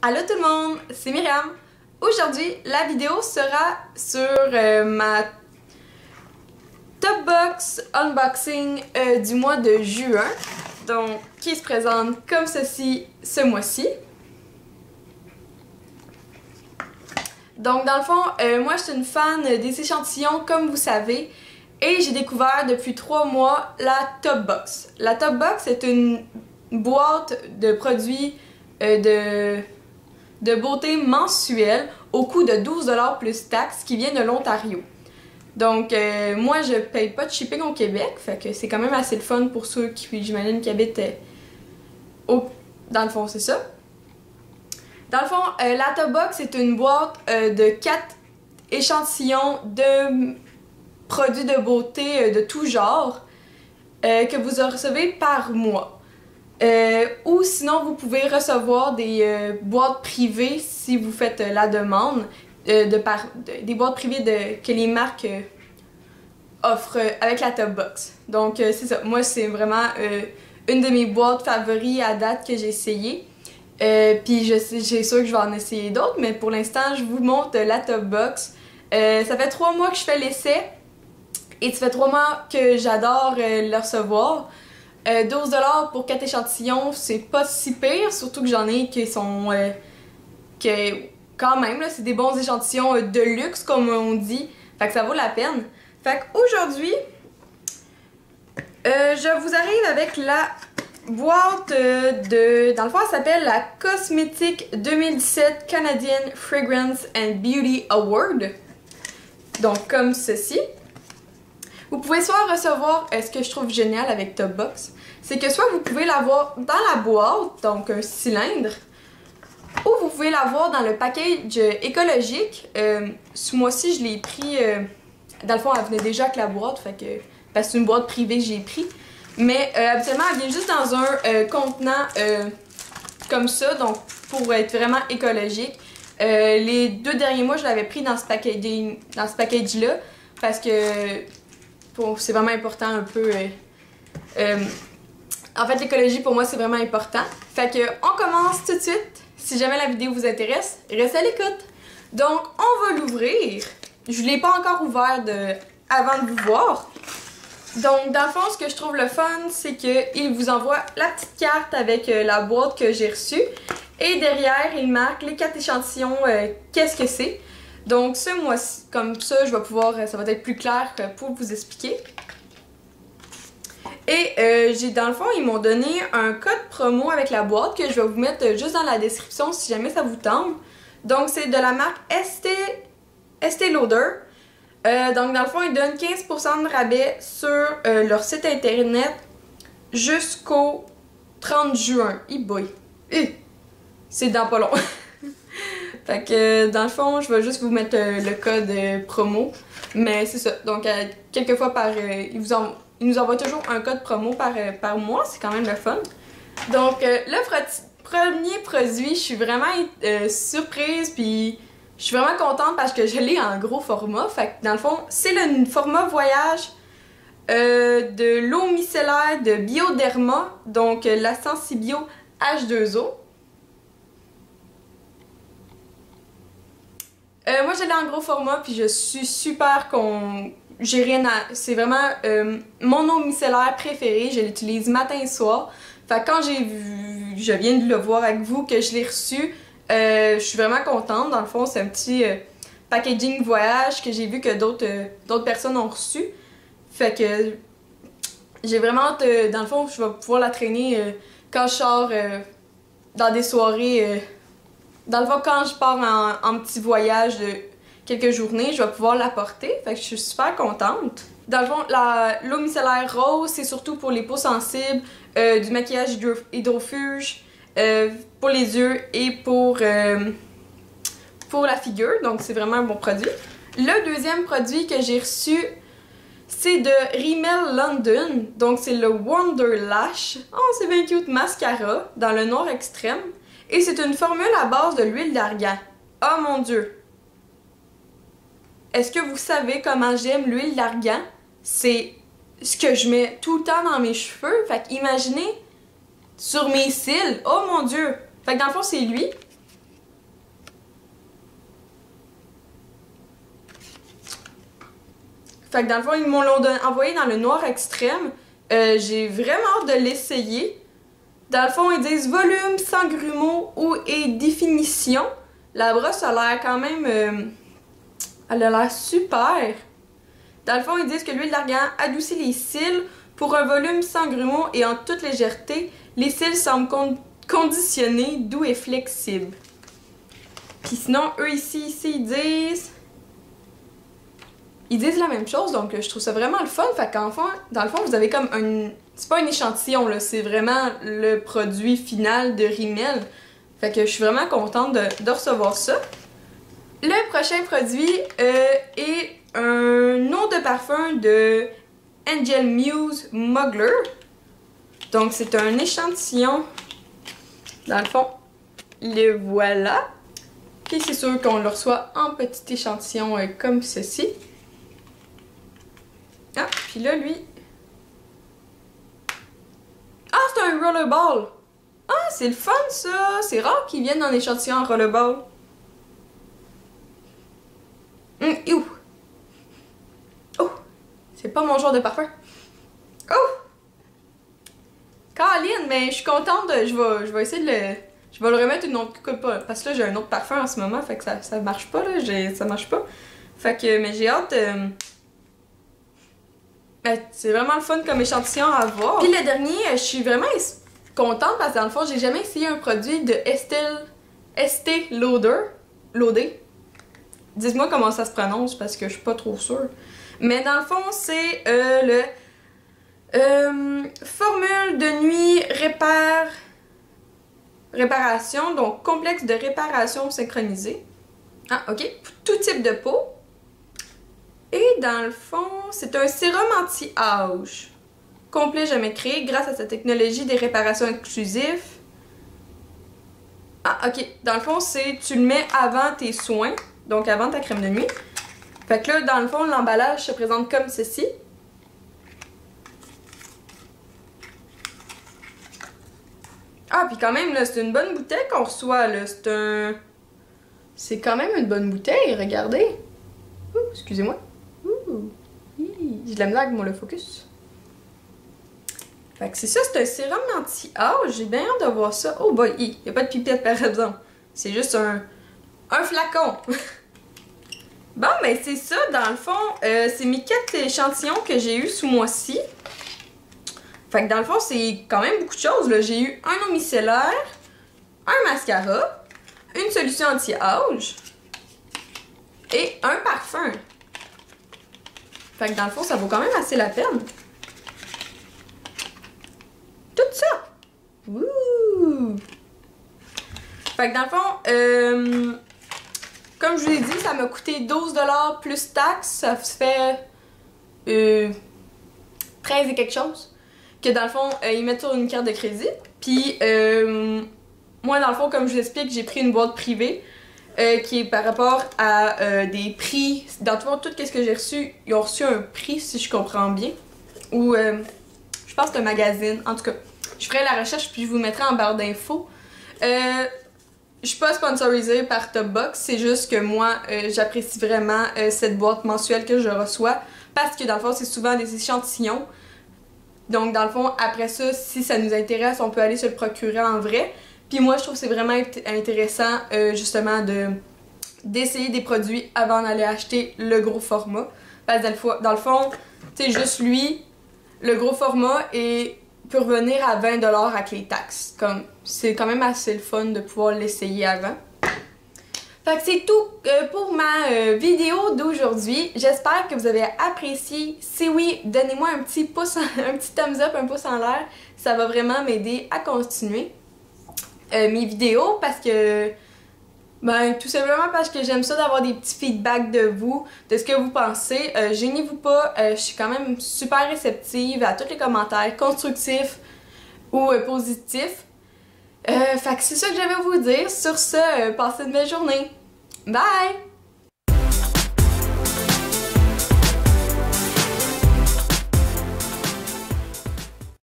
Allô tout le monde, c'est Myriam. Aujourd'hui, la vidéo sera sur ma top box unboxing du mois de juin, donc qui se présente comme ceci ce mois-ci. Donc dans le fond, moi je suis une fan des échantillons comme vous savez et j'ai découvert depuis 3 mois la top box. La top box est une boîte de produits de beauté mensuelle au coût de 12$ plus taxes qui vient de l'Ontario. Donc moi je paye pas de shipping au Québec, fait que c'est quand même assez le fun pour ceux qui j'imagine qui habitent dans le fond c'est ça. Dans le fond, la top box est une boîte de 4 échantillons de produits de beauté de tout genre que vous recevez par mois. Ou sinon vous pouvez recevoir des boîtes privées si vous faites la demande des boîtes privées que les marques offrent avec la top box. Donc c'est ça, moi c'est vraiment une de mes boîtes favoris à date que j'ai essayé. Puis j'ai sûr que je vais en essayer d'autres, mais pour l'instant je vous montre la top box. Ça fait 3 mois que je fais l'essai et ça fait 3 mois que j'adore le recevoir. 12$ pour 4 échantillons, c'est pas si pire, surtout que j'en ai qui sont quand même, c'est des bons échantillons de luxe comme on dit, fait que ça vaut la peine. Fait qu'aujourd'hui, je vous arrive avec la boîte dans le fond elle s'appelle la Cosmetic 2017 Canadian Fragrance and Beauty Award. Donc comme ceci. Vous pouvez soit recevoir, ce que je trouve génial avec Top Box, c'est que soit vous pouvez l'avoir dans la boîte, donc un cylindre, ou vous pouvez l'avoir dans le package écologique. Ce mois-ci, je l'ai pris, dans le fond, elle venait déjà avec la boîte, fait que, parce que c'est une boîte privée que j'ai pris. Mais habituellement, elle vient juste dans un contenant comme ça, donc pour être vraiment écologique. Les 2 derniers mois, je l'avais pris dans ce package-là, parce que c'est vraiment important un peu. En fait, l'écologie pour moi c'est vraiment important. Fait que on commence tout de suite. Si jamais la vidéo vous intéresse, restez à l'écoute. Donc on va l'ouvrir. Je l'ai pas encore ouvert avant de vous voir. Donc dans le fond, ce que je trouve le fun, c'est qu'il vous envoie la petite carte avec la boîte que j'ai reçue. Et derrière, il marque les 4 échantillons, qu'est-ce que c'est. Donc ce mois-ci, comme ça, je vais pouvoir, ça va être plus clair pour vous expliquer. Et dans le fond, ils m'ont donné un code promo avec la boîte que je vais vous mettre juste dans la description si jamais ça vous tente. Donc c'est de la marque Estée Lauder. Donc dans le fond, ils donnent 15% de rabais sur leur site internet jusqu'au 30 juin. Boy. C'est dans pas long. Fait que dans le fond, je vais juste vous mettre le code promo. Mais c'est ça. Donc quelquefois ils nous envoient toujours un code promo par mois. C'est quand même le fun. Donc le premier produit, je suis vraiment surprise. Puis je suis vraiment contente parce que je l'ai en gros format. Fait que dans le fond, c'est le format voyage de l'eau micellaire de Bioderma. Donc la Sensibio H2O. Moi je l'ai en gros format puis je suis super j'ai rien à... C'est vraiment mon eau micellaire préférée, je l'utilise matin et soir. Fait que quand je viens de le voir avec vous, que je l'ai reçu, je suis vraiment contente. Dans le fond, c'est un petit packaging voyage que j'ai vu que d'autres personnes ont reçu. Fait que j'ai vraiment hâte, dans le fond, je vais pouvoir la traîner quand je sors dans des soirées... Dans le fond, quand je pars en petit voyage de quelques journées, je vais pouvoir la porter. Fait que je suis super contente. Dans le fond, l'eau micellaire rose, c'est surtout pour les peaux sensibles, du maquillage hydrofuge, pour les yeux et pour la figure. Donc c'est vraiment un bon produit. Le deuxième produit que j'ai reçu, c'est de Rimmel London. Donc c'est le Wonder Lash. Oh, c'est bien cute, mascara dans le noir extrême. Et c'est une formule à base de l'huile d'argan. Oh mon dieu! Est-ce que vous savez comment j'aime l'huile d'argan? C'est ce que je mets tout le temps dans mes cheveux. Fait qu'imaginez sur mes cils. Oh mon dieu! Fait que dans le fond, c'est lui. Fait que dans le fond, ils m'ont envoyé dans le noir extrême. J'ai vraiment hâte de l'essayer. Dans le fond, ils disent volume sans grumeaux ou et définition. La brosse a l'air quand même... elle a l'air super. Dans le fond, ils disent que l'huile d'argan adoucit les cils pour un volume sans grumeaux et en toute légèreté. Les cils semblent conditionnés, doux et flexibles. Puis sinon, eux ici, ils disent... Ils disent la même chose, donc je trouve ça vraiment le fun. Fait qu'en fond, dans le fond, vous avez comme un... C'est pas un échantillon, là, c'est vraiment le produit final de Rimmel. Fait que je suis vraiment contente de recevoir ça. Le prochain produit est un eau de parfum de Angel Muse Muggler. Donc c'est un échantillon. Dans le fond, le voilà. Puis c'est sûr qu'on le reçoit en petit échantillon comme ceci. Ah, puis là, lui... Ah, c'est un rollerball! Ah, c'est le fun, ça! C'est rare qu'ils viennent en échantillon en rollerball. Oh! C'est pas mon genre de parfum. Oh! Caroline, mais je suis contente de... Je vais essayer de le... Je vais le remettre une autre coupe, parce que là, j'ai un autre parfum en ce moment, fait que ça marche pas, là. Ça marche pas. Fait que... Mais j'ai hâte... c'est vraiment le fun comme échantillon à voir. Puis le dernier, je suis vraiment contente parce que dans le fond, j'ai jamais essayé un produit de Estée Lauder. Dites-moi comment ça se prononce parce que je suis pas trop sûre. Mais dans le fond, c'est le formule de nuit réparation, donc complexe de réparation synchronisé. Ah, ok. Pour tout type de peau. Et dans le fond, c'est un sérum anti-âge. Complet jamais créé grâce à sa technologie des réparations exclusives. Ah, ok. Dans le fond, tu le mets avant tes soins, donc avant ta crème de nuit. Fait que là, dans le fond, l'emballage se présente comme ceci. Ah, puis quand même, là, c'est une bonne bouteille qu'on reçoit, là. C'est quand même une bonne bouteille, regardez. Ouh, excusez-moi. J'ai de la misère avec mon le focus. Fait que c'est ça, c'est un sérum anti-âge. J'ai bien hâte de voir ça. Oh boy, il n'y a pas de pipette par exemple. C'est juste un flacon. Bon, ben c'est ça, dans le fond, c'est mes 4 échantillons que j'ai eu ce mois-ci. Fait que dans le fond, c'est quand même beaucoup de choses. J'ai eu un eau micellaire, un mascara, une solution anti-âge et un parfum. Fait que dans le fond, ça vaut quand même assez la peine. Tout ça! Wouh! Fait que dans le fond, comme je vous l'ai dit, ça m'a coûté 12$ plus taxes. Ça se fait 13 et quelque chose. Que dans le fond, ils mettent sur une carte de crédit. Puis, moi, dans le fond, comme je vous explique, j'ai pris une boîte privée. Qui est par rapport à des prix. Dans tout ce que j'ai reçu, ils ont reçu un prix, si je comprends bien. Ou, je pense que c'est un magazine. En tout cas, je ferai la recherche puis je vous mettrai en barre d'infos. Je suis pas sponsorisée par Topbox, c'est juste que moi, j'apprécie vraiment cette boîte mensuelle que je reçois. Parce que dans le fond, c'est souvent des échantillons. Donc, dans le fond, après ça, si ça nous intéresse, on peut aller se le procurer en vrai. Puis moi, je trouve que c'est vraiment intéressant, justement, d'essayer des produits avant d'aller acheter le gros format. Parce que dans le fond, tu sais, juste lui, le gros format peut revenir à 20$ avec les taxes. C'est quand même assez le fun de pouvoir l'essayer avant. Fait que c'est tout pour ma vidéo d'aujourd'hui. J'espère que vous avez apprécié. Si oui, donnez-moi un petit pouce, un petit thumbs up, un pouce en l'air. Ça va vraiment m'aider à continuer mes vidéos parce que tout simplement parce que j'aime ça d'avoir des petits feedbacks de vous, de ce que vous pensez. Gênez-vous pas, je suis quand même super réceptive à tous les commentaires constructifs ou positifs. Fait que c'est ça que j'avais à vous dire. Sur ce, passez une belle journée. Bye!